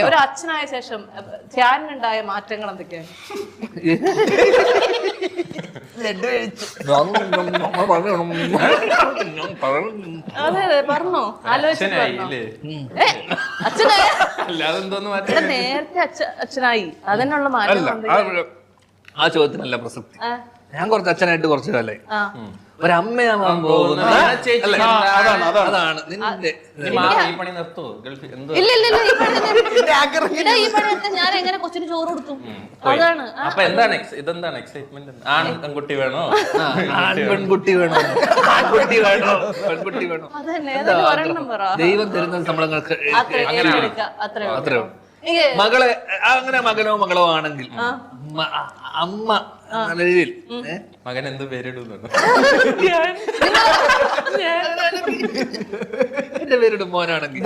ഒരു അച്ഛനായ ശേഷം ധ്യാനുണ്ടായ മാറ്റങ്ങൾ എന്തൊക്കെയാണ്? അതെ അതെ പറഞ്ഞോ, ആലോചിച്ചു അച്ഛനായ നേരത്തെ അച്ഛനായി അതിനുള്ള മാറ്റം. ആ ചോദ്യത്തിനല്ല പ്രസക്തി. ഞാൻ കുറച്ച് അച്ഛനായിട്ട് കുറച്ച് കാലമായി. ഒരമ്മയാവാൻ പോകുന്നത് അതാണ് നിന്റെ. ഞാൻ എങ്ങനെ കൊച്ചിന് ചോറ് കൊടുത്തു? അതാണ്. അപ്പൊ എന്താണ് ഇതെന്താണ് എക്സൈറ്റ്മെന്റ്? ആൺകുട്ടി വേണോ, പെൺകുട്ടി വേണോ, ആൺകുട്ടി വേണോ, പെൺകുട്ടി വേണോ? ദൈവം തരുന്ന സംബളങ്ങൾക്ക് അത്രേ മകളെ അങ്ങനെ മകനോ മകളോ ആണെങ്കിൽ അമ്മ നിലയിൽ മകൻ എന്ത് പേരിടുന്നു? എന്റെ പേരിടും മോനാണെങ്കിൽ